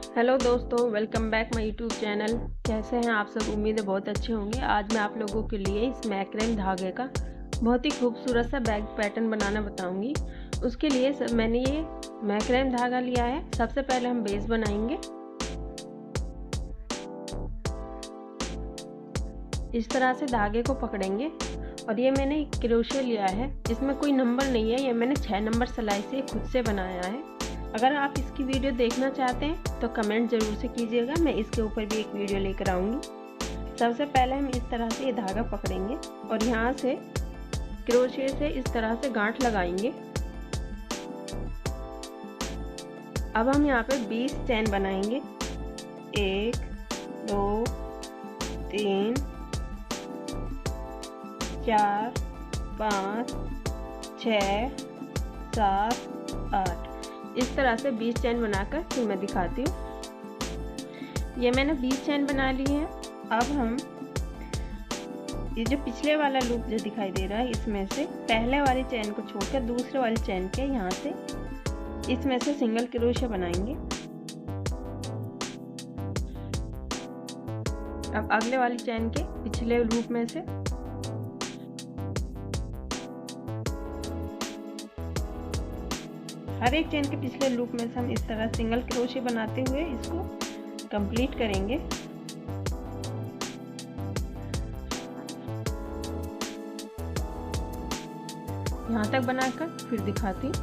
Hello दोस्तों, welcome back my YouTube channel. कैसे हैं आप सब? उम्मीद है बहुत अच्छे होंगे। आज मैं आप लोगों के लिए इस मैक्रेम धागे का बहुत ही खूबसूरत सा बैग पैटर्न बनाना बताऊंगी। उसके लिए मैंने ये मैक्रेम धागा लिया है। सबसे पहले हम बेस बनाएंगे। इस तरह से धागे को पकड़ेंगे और ये मैंने क्रोशे लिया है। इसमें कोई नंबर नहीं है, ये मैंने 6 नंबर सिलाई से खुद से बनाया है। अगर आप इसकी वीडियो देखना चाहते हैं तो कमेंट ज़रूर से कीजिएगा, मैं इसके ऊपर भी एक वीडियो लेकर आऊँगी। सबसे पहले हम इस तरह से ये धागा पकड़ेंगे और यहाँ से क्रोशे से इस तरह से गांठ लगाएंगे। अब हम यहाँ पे 20 चैन बनाएंगे। 1 2 3 4 5 6 7 8 इस तरह से 20 चैन बनाकर फिर मैं दिखाती हूँ। ये मैंने 20 चैन बना ली है। अब हम ये जो पिछले वाला लूप जो दिखाई दे रहा है, इसमें से पहले वाली चैन को छोड़कर दूसरे वाली चैन के यहाँ से इसमें से सिंगल क्रोशे बनाएंगे। अब अगले वाली चैन के पिछले लूप में से हर एक चैन के पिछले लूप में से हम इस तरह सिंगल क्रोशे बनाते हुए इसको कंप्लीट करेंगे। यहाँ तक बनाकर फिर दिखाती हूँ।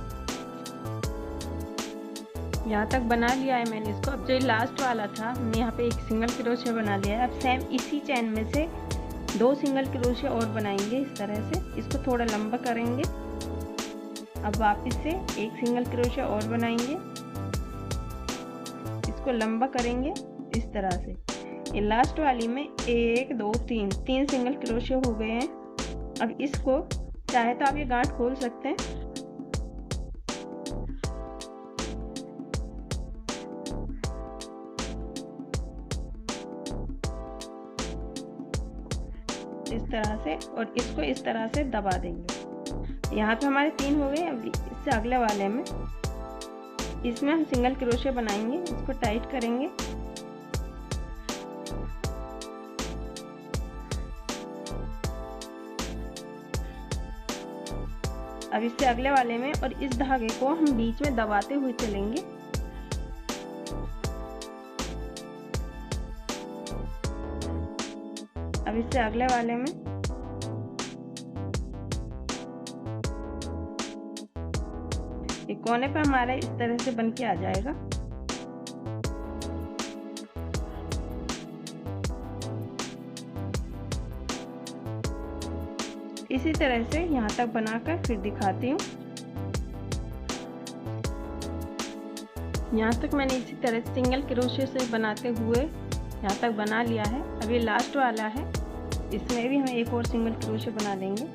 यहाँ तक बना लिया है मैंने इसको। अब जो लास्ट वाला था, हमने यहाँ पे एक सिंगल क्रोशे बना लिया है। अब सेम इसी चैन में से 2 सिंगल क्रोशे और बनाएंगे। इस तरह से इसको थोड़ा लंबा करेंगे। अब वापस से एक सिंगल क्रोशे और बनाएंगे, इसको लंबा करेंगे इस तरह से। ये लास्ट वाली में 1 2 3 सिंगल क्रोशे हो गए हैं। अब इसको चाहे तो आप ये गांठ खोल सकते हैं। इस तरह से, और इसको इस तरह से दबा देंगे। यहाँ पे हमारे 3 हो गए। अब इससे अगले वाले में इसमें हम सिंगल क्रोशे बनाएंगे, इसको टाइट करेंगे। अब इससे अगले वाले में, और इस धागे को हम बीच में दबाते हुए चलेंगे। अब इससे अगले वाले में ये कोने पे हमारा इस तरह से बन के आ जाएगा। इसी तरह से यहाँ तक बनाकर फिर दिखाती हूँ। यहाँ तक मैंने इसी तरह से सिंगल क्रोशे से बनाते हुए यहाँ तक बना लिया है। अब ये लास्ट वाला है, इसमें भी हम एक और सिंगल क्रोशे बना देंगे।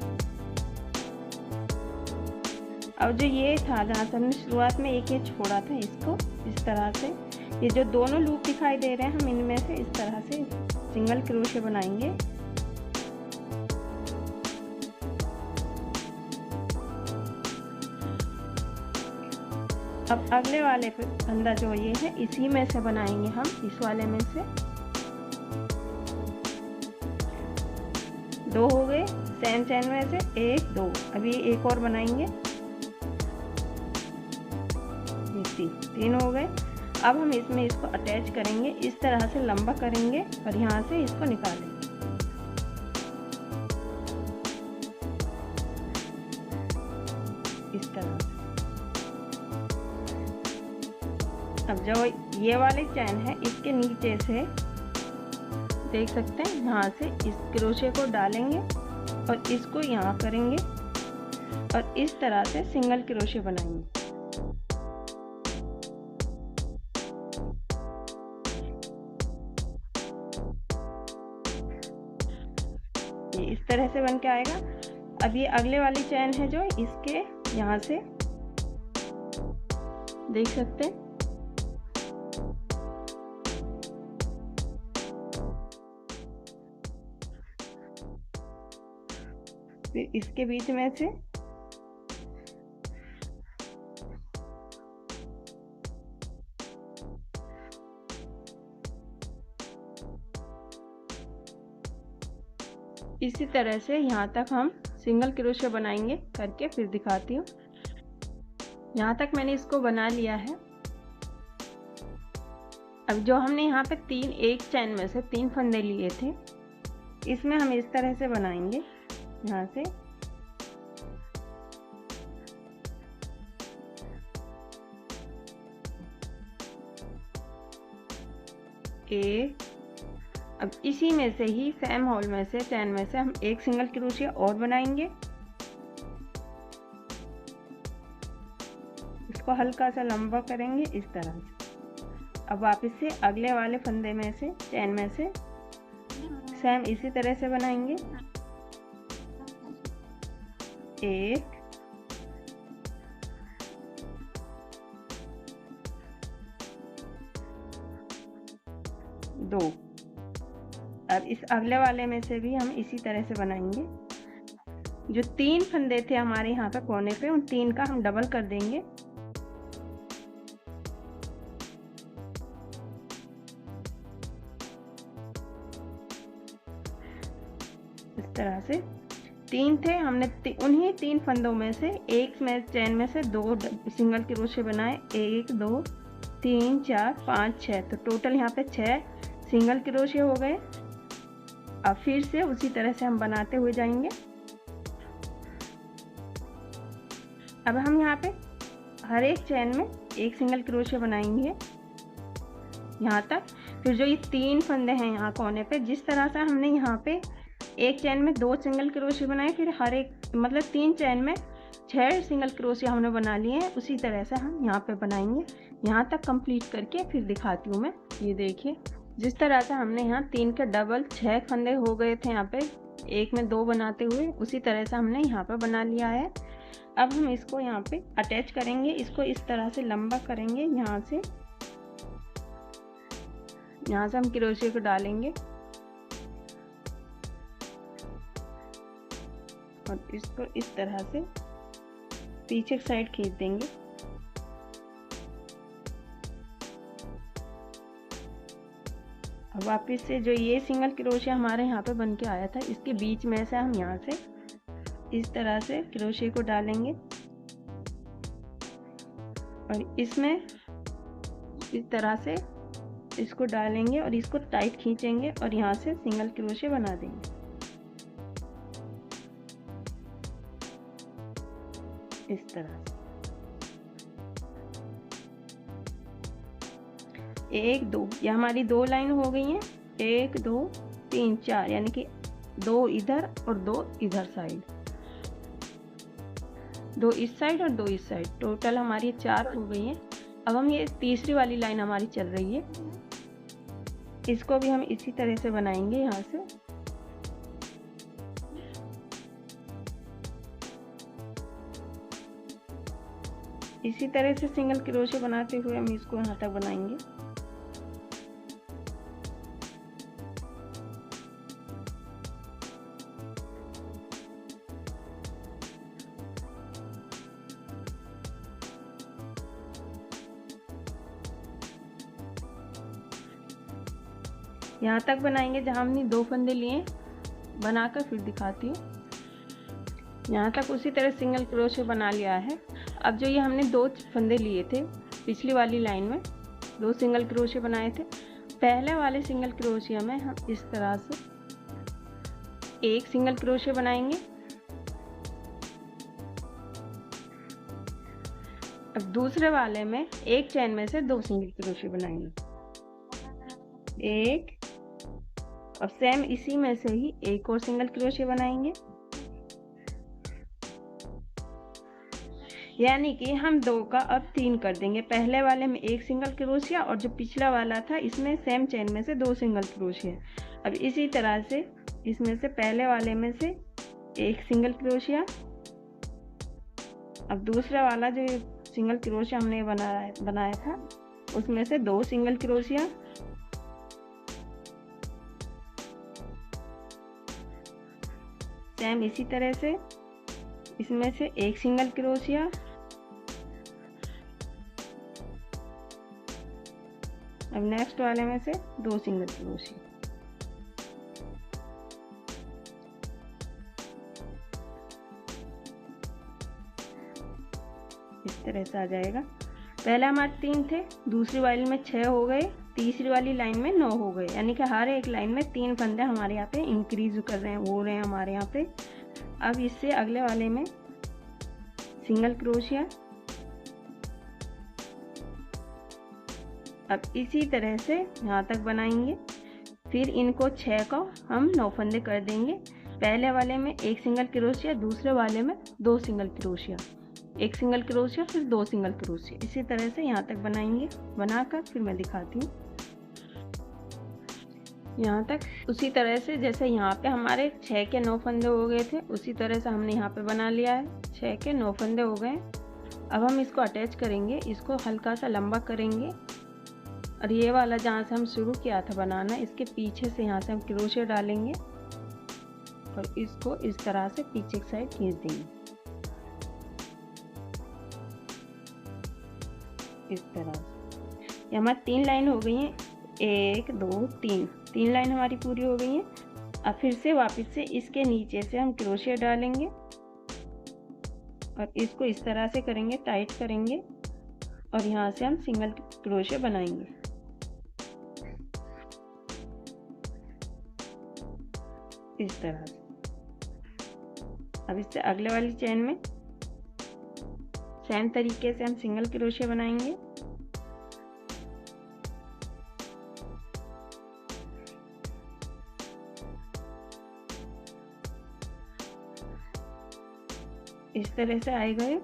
अब जो ये था, जहाँ से हमने शुरुआत में एक ये छोड़ा था, इसको इस तरह से ये जो दोनों लूप दिखाई दे रहे हैं, हम इनमें से इस तरह से सिंगल क्रोशे बनाएंगे। अब अगले वाले पे फंदा जो ये है, इसी में से बनाएंगे हम, इस वाले में से 2 हो गए। सेम चैन में से 1 2, अभी एक और बनाएंगे, 3 हो गए। अब हम इसमें इसको अटैच करेंगे, इस तरह से लंबा करेंगे और यहाँ से इसको निकालेंगे इस तरह से। अब जो ये वाली चैन है, इसके नीचे से देख सकते हैं, यहाँ से इस क्रोशे को डालेंगे और इसको यहाँ करेंगे और इस तरह से सिंगल क्रोशे बनाएंगे। ये इस तरह से बन के आएगा। अब ये अगले वाली चैन है जो इसके यहाँ से देख सकते हैं, फिर इसके बीच में से इसी तरह से यहाँ तक हम सिंगल क्रोशिया बनाएंगे करके फिर दिखाती हूँ। यहाँ तक मैंने इसको बना लिया है। अब जो हमने यहाँ पे एक चैन में से 3 फंदे लिए थे, इसमें हम इस तरह से बनाएंगे। यहाँ से एक, अब इसी में से ही सेम होल में से चैन में से हम एक सिंगल क्रोशिया और बनाएंगे। इसको हल्का सा लंबा करेंगे इस तरह से। अब वापस से अगले वाले फंदे में से चैन में से सेम इसी तरह से बनाएंगे। एक, दो। अब इस अगले वाले में से भी हम इसी तरह से बनाएंगे। जो 3 फंदे थे हमारे यहाँ पे कोने पे, उन 3 का हम डबल कर देंगे। इस तरह से 3 थे, हमने उन्हीं 3 फंदों में से एक में चैन में से 2 सिंगल क्रोशिया बनाए। 1 2 3 4 5 6, तो टोटल यहाँ पे 6 सिंगल क्रोशिया हो गए। अब फिर से उसी तरह से हम बनाते हुए जाएंगे। अब हम यहाँ पे हर एक चैन में एक सिंगल क्रोशिया बनाएंगे यहाँ तक। फिर जो ये 3 फंदे हैं यहाँ कोने पे, जिस तरह से हमने यहाँ पे एक चैन में 2 सिंगल क्रोशिया बनाए, फिर हर एक मतलब 3 चैन में 6 सिंगल क्रोशिया हमने बना लिए हैं, उसी तरह से हम यहाँ पे बनाएंगे। यहाँ तक कंप्लीट करके फिर दिखाती हूँ मैं। ये देखिए, जिस तरह से हमने यहाँ 3 के डबल 6 फंदे हो गए थे यहाँ पे एक में 2 बनाते हुए, उसी तरह से हमने यहाँ पे बना लिया है। अब हम इसको यहाँ पे अटैच करेंगे। इसको इस तरह से लंबा करेंगे। यहाँ से हम क्रोशिया को डालेंगे और इसको इस तरह से पीछे की साइड खींच देंगे। अब वापस से जो ये सिंगल क्रोशिया हमारे यहाँ पे बन के आया था, इसके बीच में से हम यहाँ से इस तरह से क्रोशिया को डालेंगे और इसमें इस तरह से इसको डालेंगे और इसको टाइट खींचेंगे और यहाँ से सिंगल क्रोशिया बना देंगे इस तरह से। 1 2, ये हमारी 2 लाइन हो गई हैं। 1 2 3 4, यानी कि 2 इधर और 2 इधर साइड, 2 इस साइड और 2 इस साइड, टोटल हमारी 4 हो गई हैं। अब हम ये तीसरी वाली लाइन हमारी चल रही है, इसको भी हम इसी तरह से बनाएंगे। यहाँ से इसी तरह से सिंगल क्रोशिया बनाते हुए हम इसको यहाँ तक बनाएंगे। यहाँ तक बनाएंगे जहाँ हमने 2 फंदे लिए, बनाकर फिर दिखाती हूँ। यहाँ तक उसी तरह सिंगल क्रोशिया बना लिया है। अब जो ये हमने 2 फंदे लिए थे पिछली वाली लाइन में, 2 सिंगल क्रोशिया बनाए थे, पहले वाले सिंगल क्रोशिया में हम इस तरह से एक सिंगल क्रोशिया बनाएंगे। अब दूसरे वाले में एक चैन में से 2 सिंगल क्रोशिया बनाएंगे, एक, अब सेम इसी में से ही एक और सिंगल क्रोशिया बनाएंगे। यानी कि हम 2 का अब 3 कर देंगे। पहले वाले में एक सिंगल क्रोशिया और जो पिछला वाला था इसमें सेम चैन में से 2 सिंगल क्रोशिया। अब इसी तरह से इसमें से पहले वाले में से एक सिंगल क्रोशिया, अब दूसरा वाला जो सिंगल क्रोशिया हमने बनाया था उसमें से 2 सिंगल क्रोशिया, सेम इसी तरह से इसमें से एक सिंगल क्रोशिया, अब नेक्स्ट वाले में से 2 सिंगल क्रोशिया। तरह से आ जाएगा। पहले हमारे 3 थे, दूसरी वाली में 6 हो गए, तीसरी वाली लाइन में 9 हो गए, यानी कि हर एक लाइन में 3 फंदे हमारे यहाँ पे इंक्रीज कर रहे हैं, हो रहे हैं हमारे यहाँ पे। अब इससे अगले वाले में सिंगल क्रोशिया। अब इसी तरह से यहाँ तक बनाएंगे, फिर इनको 6 को हम 9 फंदे कर देंगे। पहले वाले में 1 सिंगल क्रोशिया, दूसरे वाले में 2 सिंगल क्रोशिया, 1 सिंगल क्रोशिया फिर 2 सिंगल क्रोशिया। इसी तरह से यहाँ तक बनाएंगे। बनाकर फिर मैं दिखाती हूँ। यहाँ तक उसी तरह से जैसे यहाँ पे हमारे 6 के 9 फंदे हो गए थे, उसी तरह से हमने यहाँ पे बना लिया है। 6 के 9 फंदे हो गए। अब हम इसको अटैच करेंगे, इसको हल्का सा लंबा करेंगे और ये वाला जहाँ से हम शुरू किया था बनाना, इसके पीछे से यहाँ से हम क्रोशिया डालेंगे और इसको इस तरह से पीछे की साइड खींच देंगे, इस तरह से। ये हमारी 3 लाइन हो गई हैं, 1 2 3 लाइन हमारी पूरी हो गई हैं। अब फिर से वापस से इसके नीचे से हम क्रोशिया डालेंगे और इसको इस तरह से करेंगे, टाइट करेंगे और यहाँ से हम सिंगल क्रोशिया बनाएंगे। इस तरह से। अब इससे अगले वाली चेन में सेम तरीके से हम सिंगल क्रोशिया बनाएंगे। इस तरह से आएगा ये।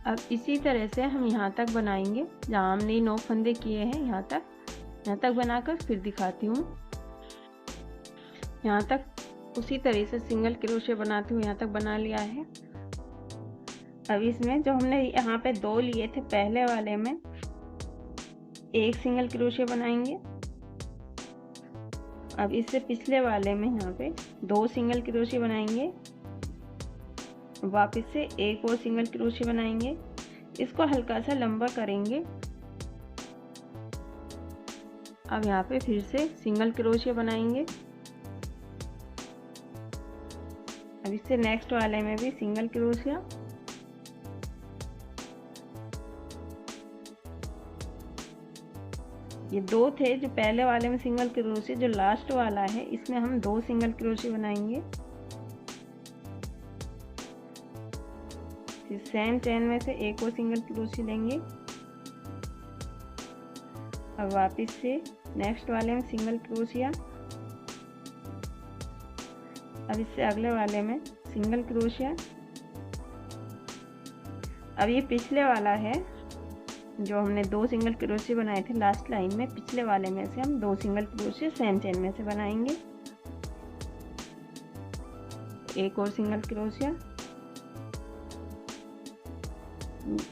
अब इसी तरह से हम यहाँ तक बनाएंगे जहाँ हमने 9 फंदे किए हैं, यहाँ तक बनाकर फिर दिखाती हूँ। यहाँ तक उसी तरह से सिंगल क्रोशिया बनाती हूँ, यहाँ तक बना लिया है। अब इसमें जो हमने यहाँ पे 2 लिए थे, पहले वाले में 1 सिंगल क्रोशिया बनाएंगे। अब इससे पिछले वाले में यहाँ पे 2 सिंगल क्रोशिया बनाएंगे, वापस से 1 और सिंगल क्रोशिया बनाएंगे। इसको हल्का सा लंबा करेंगे। अब यहाँ पे फिर से सिंगल क्रोशिया बनाएंगे। अब इससे नेक्स्ट वाले में भी सिंगल क्रोशिया। ये 2 थे जो पहले वाले में सिंगल क्रोशिया, जो लास्ट वाला है इसमें हम 2 सिंगल क्रोशिया बनाएंगे। फिर सेम चेन में से 1 और सिंगल क्रोशिया लेंगे। अब वापस से नेक्स्ट वाले में सिंगल क्रोशिया। अब इससे अगले वाले में सिंगल क्रोशिया। अब ये पिछले वाला है जो हमने 2 सिंगल क्रोशिया बनाए थे लास्ट लाइन में, पिछले वाले में से हम 2 सिंगल क्रोशिया सेम चेन में से बनाएंगे। 1 और सिंगल क्रोशिया।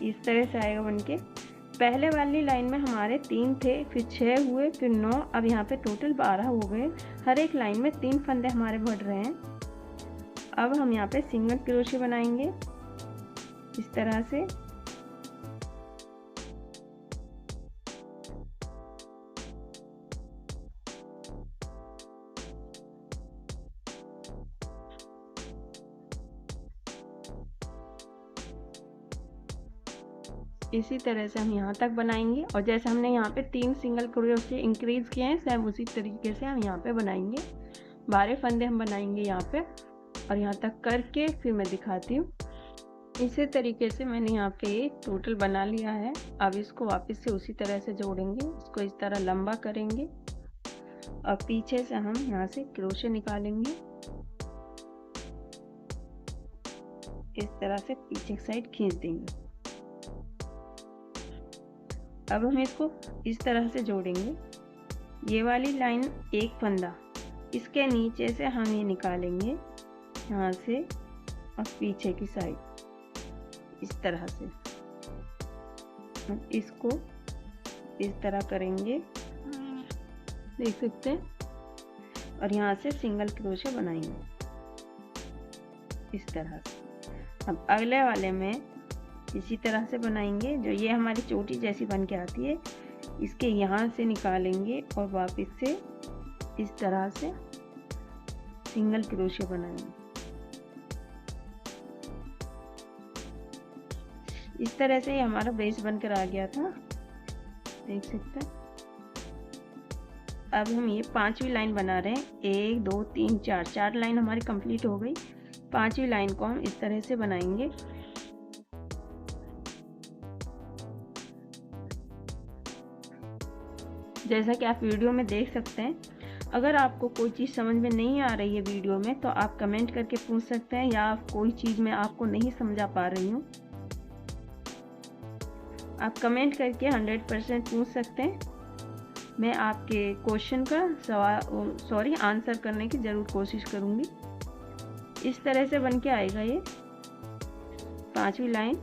इस तरह से आएगा बनके। पहले वाली लाइन में हमारे 3 थे, फिर 6 हुए, फिर 9, अब यहाँ पे टोटल 12 हो गए। हर एक लाइन में 3 फंदे हमारे बढ़ रहे हैं। अब हम यहाँ पे सिंगल क्रोशिया बनाएंगे इस तरह से। इसी तरह से हम यहाँ तक बनाएंगे और जैसे हमने यहाँ पे 3 सिंगल क्रोशिया इंक्रीज किए हैं, सेम उसी तरीके से हम यहाँ पे बनाएंगे। 12 फंदे हम बनाएंगे यहाँ पे और यहाँ तक करके फिर मैं दिखाती हूँ। इसी तरीके से मैंने यहाँ पे ये टोटल बना लिया है। अब इसको वापस से उसी तरह से जोड़ेंगे, इसको इस तरह लंबा करेंगे और पीछे से हम यहाँ से क्रोशिया निकालेंगे, इस तरह से पीछे की साइड खींच देंगे। अब हम इसको इस तरह से जोड़ेंगे। ये वाली लाइन 1 फंदा, इसके नीचे से हम ये निकालेंगे यहाँ से और पीछे की साइड इस तरह से। इसको इस तरह करेंगे, देख सकते हैं, और यहाँ से सिंगल क्रोशिया बनाएंगे इस तरह से। अब अगले वाले में इसी तरह से बनाएंगे। जो ये हमारी चोटी जैसी बन के आती है, इसके यहाँ से निकालेंगे और वापस से इस तरह से सिंगल क्रोशिया बनाएंगे। इस तरह से हमारा बेस बनकर आ गया था, देख सकते हैं। अब हम ये 5वीं लाइन बना रहे हैं। 1 2 3 4 लाइन हमारी कंप्लीट हो गई। 5वीं लाइन को हम इस तरह से बनाएंगे। जैसा कि आप वीडियो में देख सकते हैं। अगर आपको कोई चीज़ समझ में नहीं आ रही है वीडियो में, तो आप कमेंट करके पूछ सकते हैं, या कोई चीज़ मैं आपको नहीं समझा पा रही हूँ, आप कमेंट करके 100% पूछ सकते हैं। मैं आपके क्वेश्चन का आंसर करने की ज़रूर कोशिश करूँगी। इस तरह से बन के आएगा ये 5वीं लाइन।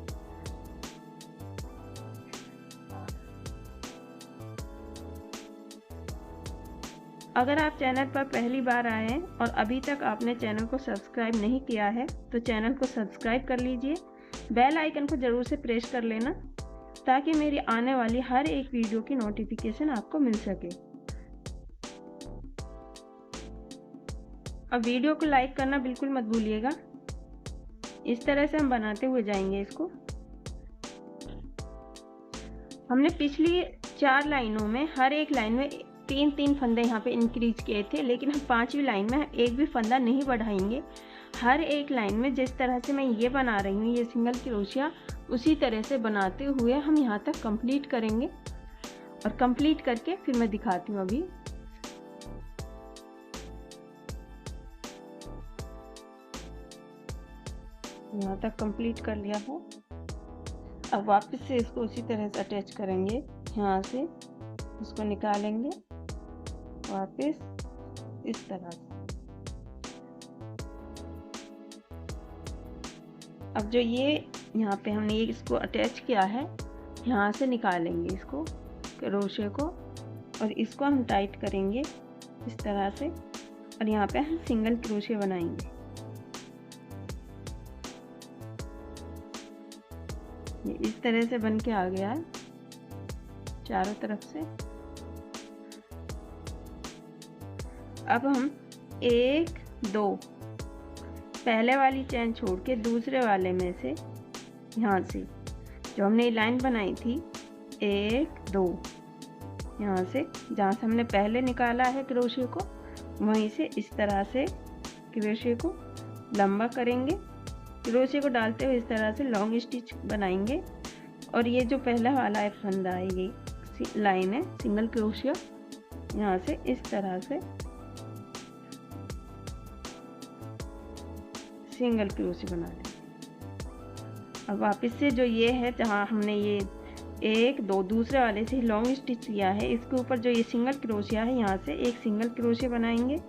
अगर आप चैनल पर पहली बार आए हैं और अभी तक आपने चैनल को सब्सक्राइब नहीं किया है, तो चैनल को सब्सक्राइब कर लीजिए। बेल आइकन को ज़रूर से प्रेस कर लेना, ताकि मेरी आने वाली हर एक वीडियो की नोटिफिकेशन आपको मिल सके। अब वीडियो को लाइक करना बिल्कुल मत भूलिएगा। इस तरह से हम बनाते हुए जाएंगे इसको। हमने पिछली 4 लाइनों में हर एक लाइन में 3-3 फंदे यहाँ पे इंक्रीज किए थे, लेकिन हम 5वीं लाइन में एक भी फंदा नहीं बढ़ाएंगे। हर एक लाइन में जिस तरह से मैं ये बना रही हूँ, ये सिंगल क्रोशिया, उसी तरह से बनाते हुए हम यहाँ तक कंप्लीट करेंगे। और कंप्लीट करके फिर मैं दिखाती हूँ। अभी यहाँ तक कंप्लीट कर लिया है। अब वापस से इसको उसी तरह से अटैच करेंगे। यहाँ से इसको निकालेंगे वापस इस तरह से। अब जो ये यहाँ पे हमने इसको अटैच किया है, यहाँ से निकालेंगे इसको, क्रोशे को, और इसको हम टाइट करेंगे इस तरह से। और यहाँ पे हम सिंगल क्रोशे बनाएंगे। ये इस तरह से बन के आ गया है चारों तरफ से। अब हम 1 2 पहले वाली चैन छोड़ के दूसरे वाले में से, यहाँ से जो हमने लाइन बनाई थी 1 2, यहाँ से जहाँ से हमने पहले निकाला है क्रोशे को, वहीं से इस तरह से क्रोशे को लंबा करेंगे। क्रोशे को डालते हुए इस तरह से लॉन्ग स्टिच बनाएंगे। और ये जो पहला वाला है फंदा है, ये लाइन है सिंगल क्रोशिया, यहाँ से इस तरह से सिंगल क्रोशे बना लेंगे। अब वापस से जो ये है, जहाँ हमने ये 1 2 दूसरे वाले से लॉन्ग स्टिच किया है, इसके ऊपर जो ये सिंगल क्रोशिया है, यहाँ से एक सिंगल क्रोशे बनाएंगे।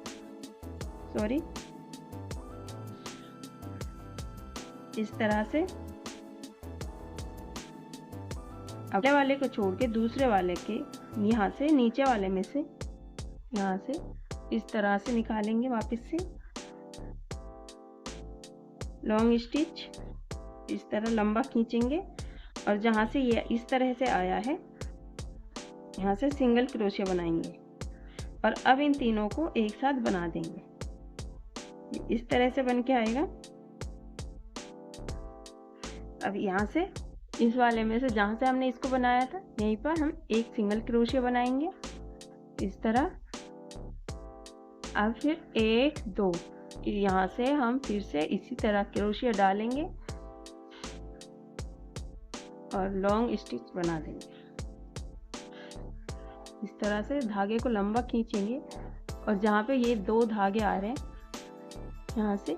इस तरह से अगले वाले को छोड़ के दूसरे वाले के यहाँ से नीचे वाले में से, यहाँ से इस तरह से निकालेंगे। वापस से लॉन्ग स्टिच इस तरह लंबा खींचेंगे, और जहाँ से ये इस तरह से आया है, यहाँ से सिंगल क्रोशे बनाएंगे। और अब इन तीनों को एक साथ बना देंगे। इस तरह से बन के आएगा। अब यहाँ से इस वाले में से जहाँ से हमने इसको बनाया था, यहीं पर हम एक सिंगल क्रोशे बनाएंगे इस तरह। अब फिर 1 2, यहाँ से हम फिर से इसी तरह क्रोशे डालेंगे और लॉन्ग स्टिच बना देंगे। इस तरह से धागे को लंबा खींचेंगे, और जहाँ पे ये 2 धागे आ रहे हैं, यहाँ से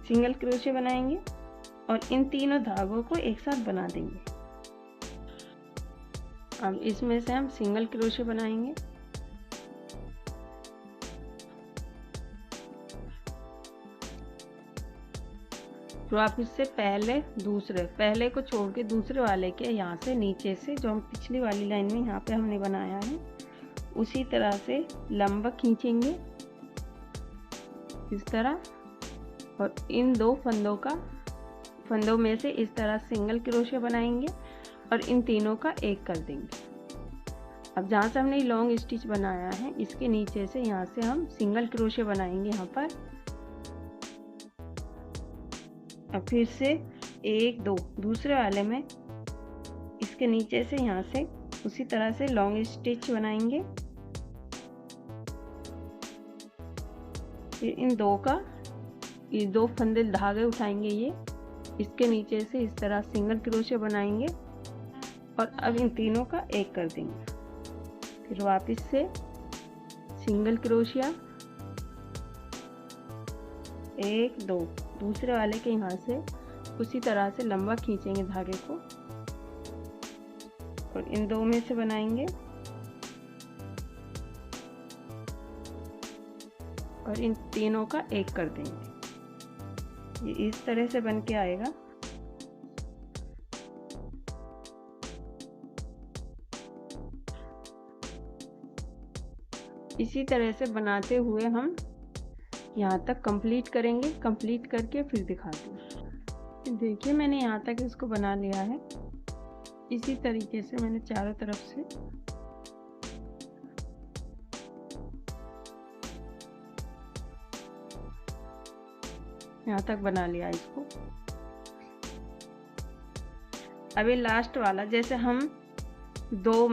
सिंगल क्रोशे बनाएंगे और इन तीनों धागों को एक साथ बना देंगे। अब इसमें से हम सिंगल क्रोशे बनाएंगे। तो आप इससे पहले को छोड़ के दूसरे वाले के यहाँ से नीचे से, जो हम पिछली वाली लाइन में यहाँ पे हमने बनाया है, उसी तरह से लंबा खींचेंगे इस तरह, और इन 2 फंदों में से इस तरह सिंगल क्रोशे बनाएंगे और इन तीनों का एक कर देंगे। अब जहाँ से हमने लॉन्ग स्टिच बनाया है, इसके नीचे से यहाँ से हम सिंगल क्रोशे बनाएंगे यहाँ पर। अब फिर से 1 2 दूसरे वाले में इसके नीचे से यहाँ से उसी तरह से लॉन्ग स्टिच बनाएंगे। फिर इन दो का ये 2 फंदे धागे उठाएंगे, ये इसके नीचे से इस तरह सिंगल क्रोशे बनाएंगे और अब इन तीनों का एक कर देंगे। फिर वापस से सिंगल क्रोशिया 1 2 दूसरे वाले के यहाँ से उसी तरह से लंबा खींचेंगे धागे को और इन 2 में से बनाएंगे और इन तीनों का एक कर देंगे। ये इस तरह से बन के आएगा। इसी तरह से बनाते हुए हम यहाँ तक कंप्लीट करेंगे। कंप्लीट करके फिर दिखाते हैं। देखिए मैंने यहाँ तक इसको बना लिया है। इसी तरीके से मैंने चारों तरफ से यहाँ तक बना लिया इसको। अभी लास्ट वाला जैसे हम दो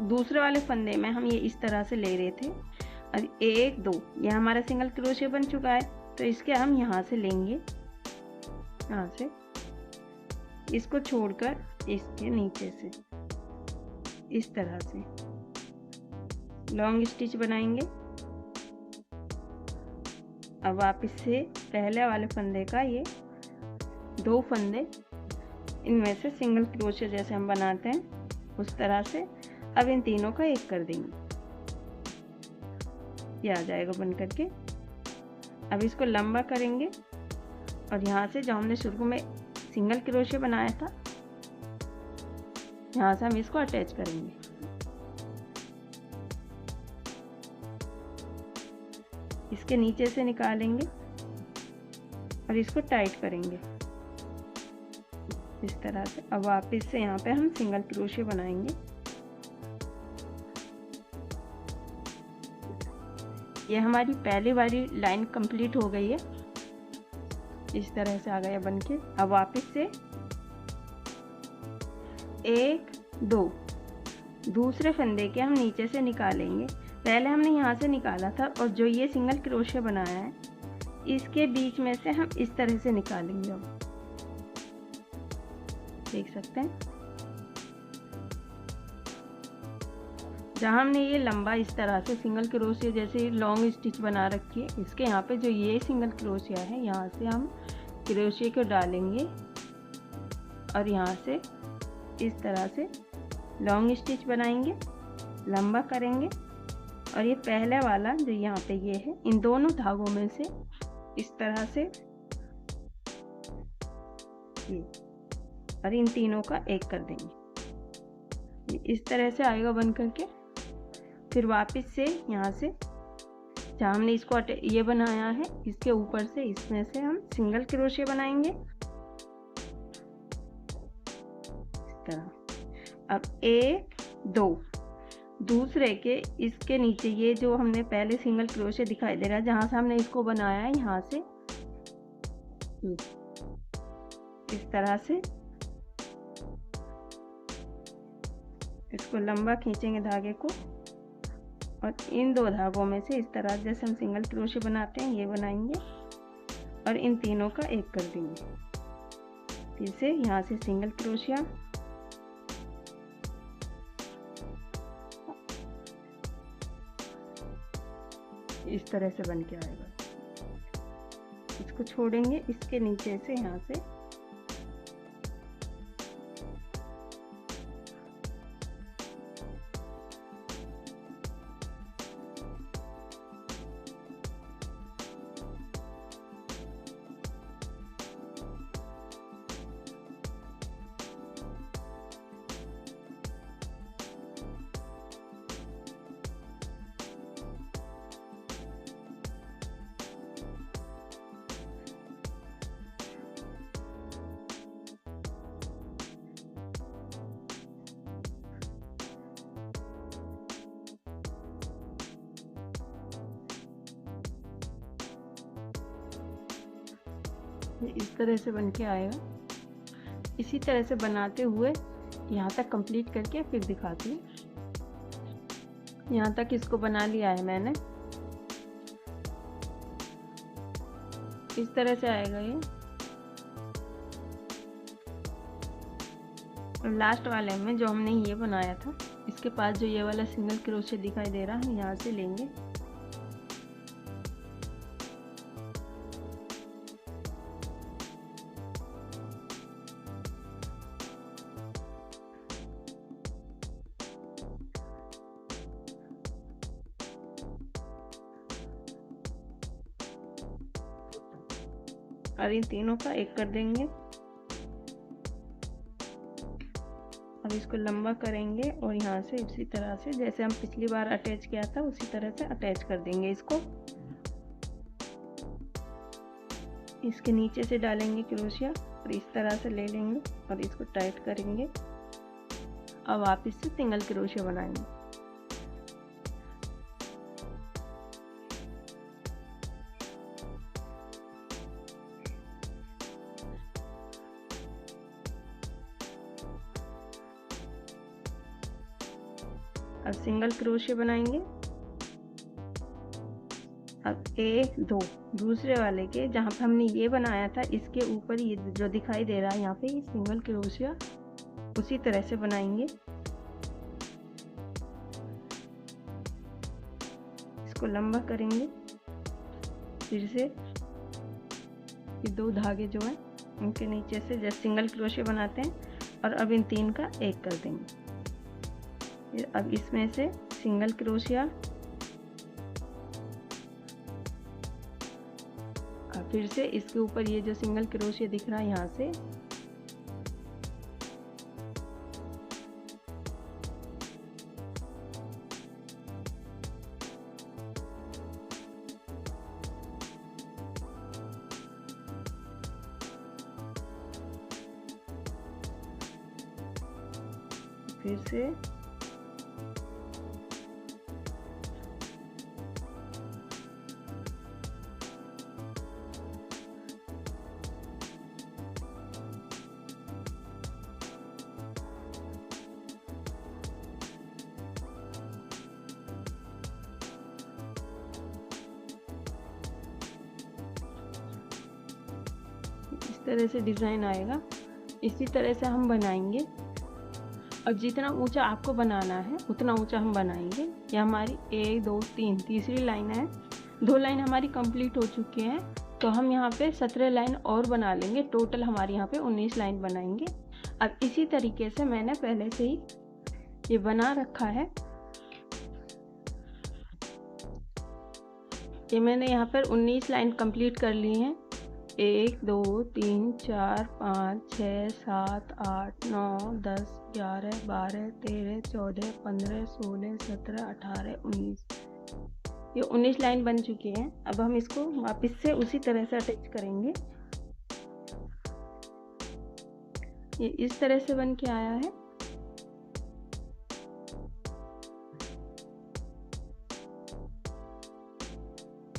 दूसरे वाले फंदे में हम ये इस तरह से ले रहे थे और 1 2 ये हमारा सिंगल क्रोशे बन चुका है, तो इसके हम यहाँ से लेंगे, यहाँ से इसको छोड़कर इसके नीचे से इस तरह से लॉन्ग स्टिच बनाएंगे। अब वापस से पहले वाले फंदे का ये 2 फंदे इनमें से सिंगल क्रोशे जैसे हम बनाते हैं उस तरह से अब इन तीनों का एक कर देंगे। ये आ जाएगा बन करके। अब इसको लंबा करेंगे और यहाँ से जो हमने शुरू में सिंगल क्रोशे बनाया था यहाँ से हम इसको अटैच करेंगे। इसके नीचे से निकालेंगे और इसको टाइट करेंगे इस तरह से। अब वापस से यहाँ पे हम सिंगल क्रोशे बनाएंगे। ये हमारी पहली वाली लाइन कंप्लीट हो गई है। इस तरह से आ गया बनके। अब वापस से 1 2 दूसरे फंदे के हम नीचे से निकालेंगे। पहले हमने यहाँ से निकाला था और जो ये सिंगल क्रोशे बनाया है इसके बीच में से हम इस तरह से निकालेंगे। अब देख सकते हैं जहाँ हमने ये लंबा इस तरह से सिंगल क्रोशिया जैसे लॉन्ग स्टिच बना रखी है, इसके यहाँ पे जो ये सिंगल क्रोशिया है यहाँ से हम क्रोशिया को डालेंगे और यहाँ से इस तरह से लॉन्ग स्टिच बनाएंगे, लंबा करेंगे और ये पहले वाला जो यहाँ पे ये है इन दोनों धागों में से इस तरह से ये और इन तीनों का एक कर देंगे। इस तरह से आएगा बन करके। फिर वापस से यहाँ से जहाँ हमने इसको ये बनाया है इसके ऊपर से इसमें से हम सिंगल क्रोशे बनाएंगे इस तरह। अब 1 2 दूसरे के इसके नीचे ये जो हमने पहले सिंगल क्रोशे दिखाई दे रहा है जहाँ से हमने इसको बनाया है यहाँ से इस तरह से इसको लंबा खींचेंगे धागे को और इन 2 धागों में से इस तरह जैसे हम सिंगल क्रोशे बनाते हैं ये बनाएंगे और इन तीनों का एक कर देंगे। फिर से यहाँ से सिंगल क्रोशिया इस तरह से बन के आएगा। इसको छोड़ेंगे इसके नीचे से यहाँ से इस तरह से बन के आएगा। इसी तरह से बनाते हुए यहाँ तक कंप्लीट करके फिर दिखाती हूँ। यहाँ तक इसको बना लिया है मैंने। इस तरह से आएगा ये। और लास्ट वाले में जो हमने ये बनाया था, इसके पास जो ये वाला सिंगल क्रोशे दिखाई दे रहा है, यहाँ से लेंगे। और इन तीनों का एक कर देंगे। अब इसको लंबा करेंगे और यहाँ से उसी तरह से जैसे हम पिछली बार अटैच किया था उसी तरह से अटैच कर देंगे इसको। इसके नीचे से डालेंगे क्रोशिया और इस तरह से ले लेंगे और इसको टाइट करेंगे। अब आप इससे सिंगल क्रोशिया बनाएंगे। अब सिंगल क्रोशिया बनाएंगे। अब 1 2 दूसरे वाले के जहाँ पे हमने ये बनाया था इसके ऊपर ये जो दिखाई दे रहा है यहाँ पे ये सिंगल क्रोशिया उसी तरह से बनाएंगे। इसको लंबा करेंगे। फिर से ये 2 धागे जो है उनके नीचे से जैसे सिंगल क्रोशिया बनाते हैं और अब इन 3 का एक कर देंगे। अब इसमें से सिंगल क्रोशिया, और फिर से इसके ऊपर ये जो सिंगल क्रोशिया दिख रहा है यहाँ से फिर से इस तरह से डिज़ाइन आएगा। इसी तरह से हम बनाएंगे और जितना ऊंचा आपको बनाना है उतना ऊंचा हम बनाएंगे। ये हमारी 1 2 3 तीसरी लाइन है। 2 लाइन हमारी कंप्लीट हो चुकी हैं, तो हम यहाँ पे 17 लाइन और बना लेंगे। टोटल हमारे यहाँ पे 19 लाइन बनाएंगे। अब इसी तरीके से मैंने पहले से ही ये बना रखा है। ये मैंने यहाँ पर 19 लाइन कंप्लीट कर ली हैं। 1 2 3 4 5 6 7 8 9 10 11 12 13 14 15 16 17 18 19। ये 19 लाइन बन चुकी है। अब हम इसको वापस से उसी तरह से अटैच करेंगे। ये इस तरह से बन के आया है।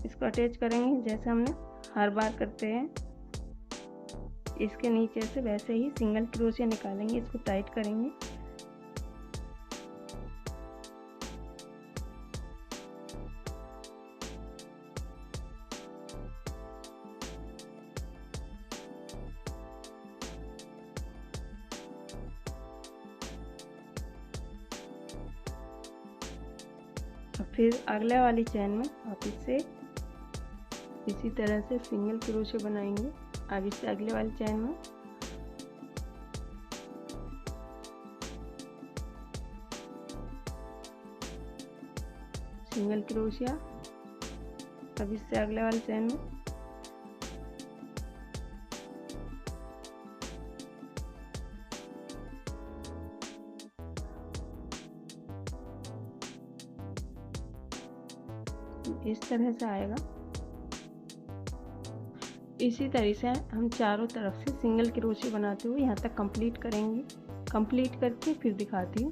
इसको अटैच करेंगे जैसे हमने हर बार करते हैं। इसके नीचे से वैसे ही सिंगल क्रोशिया निकालेंगे, इसको टाइट करेंगे। और फिर अगले वाली चेन में वापस से इसी तरह से सिंगल क्रोशिया बनाएंगे। अब इससे अगले वाली चेन में सिंगल क्रोशिया। अब इससे अगले वाली चेन में इस तरह से आएगा। इसी तरह से हम चारों तरफ से सिंगल क्रोशिया बनाते हुए यहाँ तक कंप्लीट करेंगे। कंप्लीट करके फिर दिखाती हूँ।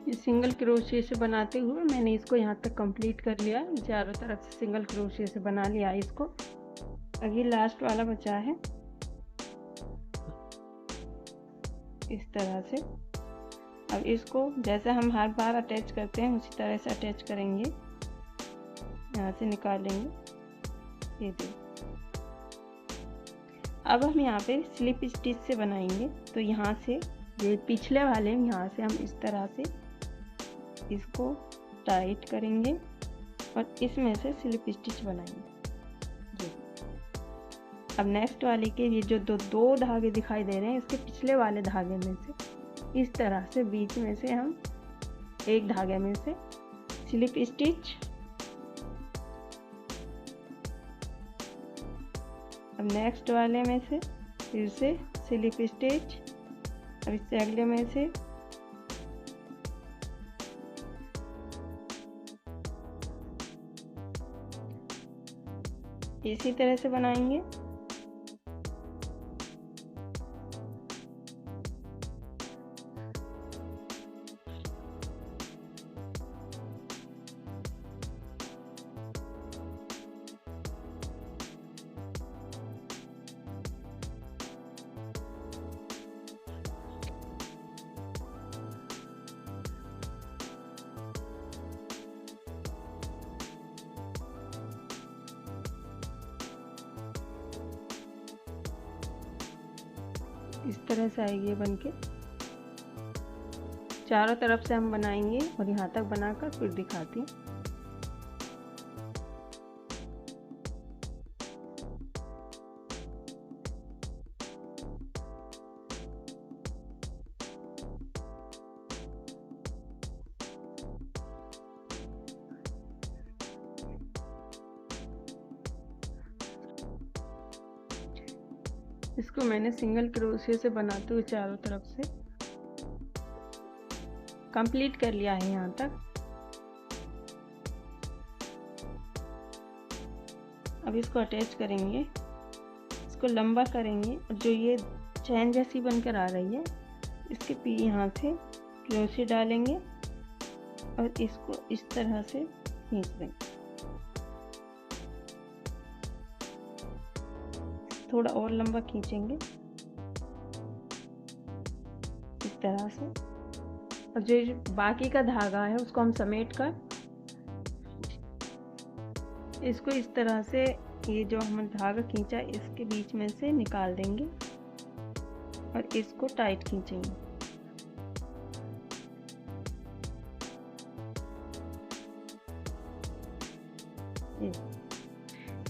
इस सिंगल क्रोशिया से बनाते हुए मैंने इसको यहाँ तक कंप्लीट कर लिया। चारों तरफ से सिंगल क्रोशिया से बना लिया इसको। अभी लास्ट वाला बचा है। इस तरह से। अब इसको जैसे हम हर बार अटैच करते हैं उसी तरह से अटैच करेंगे, यहाँ से निकालेंगे। ये देखिए अब हम यहाँ पे स्लिप स्टिच से बनाएंगे। तो यहाँ से ये पिछले वाले यहाँ से हम इस तरह से इसको टाइट करेंगे और इसमें से स्लिप स्टिच बनाएंगे। अब नेक्स्ट वाले के ये जो दो धागे दिखाई दे रहे हैं, इसके पिछले वाले धागे में से इस तरह से बीच में से हम एक धागे में से स्लिप स्टिच। अब नेक्स्ट वाले में से फिर से स्लिप स्टिच। अब इससे अगले में से इसी तरह से बनाएंगे। इस तरह से आएगी ये बनके। चारों तरफ से हम बनाएंगे और यहाँ तक बनाकर फिर दिखाती हूँ। इसको मैंने सिंगल क्रोशिया से बनाते हुए चारों तरफ से कंप्लीट कर लिया है यहाँ तक। अब इसको अटैच करेंगे, इसको लंबा करेंगे और जो ये चैन जैसी बनकर आ रही है इसके यहाँ से क्रोशिया डालेंगे और इसको इस तरह से खींच देंगे। थोड़ा और लंबा खींचेंगे इस तरह से और जो बाकी का धागा है उसको हम समेट कर इसको इस तरह से ये जो हमने धागा खींचा इसके बीच में से निकाल देंगे और इसको टाइट खींचेंगे।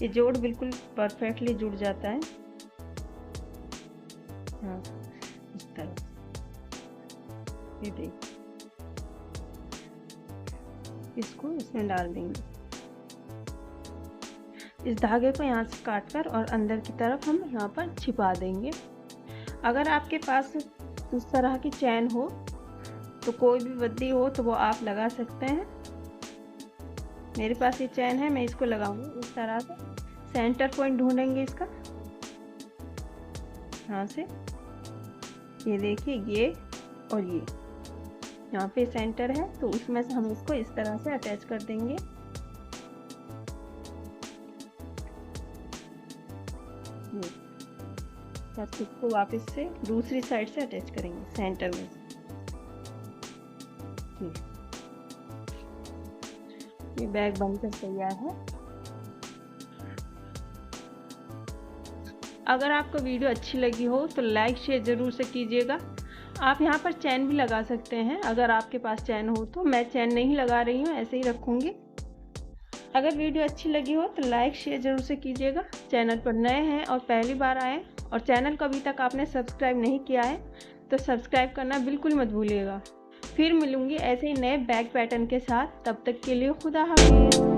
ये जोड़ बिल्कुल परफेक्टली जुड़ जाता है। हाँ इस तरह ये देखिए, इसको इसमें डाल देंगे। इस धागे को यहाँ से काटकर और अंदर की तरफ हम यहाँ पर छिपा देंगे। अगर आपके पास इस तरह की चैन हो तो कोई भी बद्दी हो तो वो आप लगा सकते हैं। मेरे पास ये चैन है, मैं इसको लगाऊंगी इस तरह से। सेंटर पॉइंट ढूंढेंगे इसका, यहाँ से ये देखिए ये और ये यहाँ पे सेंटर है, तो उसमें से हम इसको इस तरह से अटैच कर देंगे। तब इसको वापस से दूसरी साइड से अटैच करेंगे सेंटर में। ये बैग बनकर तैयार है। अगर आपको वीडियो अच्छी लगी हो तो लाइक शेयर ज़रूर से कीजिएगा। आप यहाँ पर चैन भी लगा सकते हैं अगर आपके पास चैन हो तो। मैं चैन नहीं लगा रही हूँ, ऐसे ही रखूँगी। अगर वीडियो अच्छी लगी हो तो लाइक शेयर ज़रूर से कीजिएगा। चैनल पर नए हैं और पहली बार आए और चैनल को अभी तक आपने सब्सक्राइब नहीं किया है तो सब्सक्राइब करना बिल्कुल मत भूलिएगा। फिर मिलूँगी ऐसे ही नए बैग पैटर्न के साथ। तब तक के लिए खुदा हाफिज़।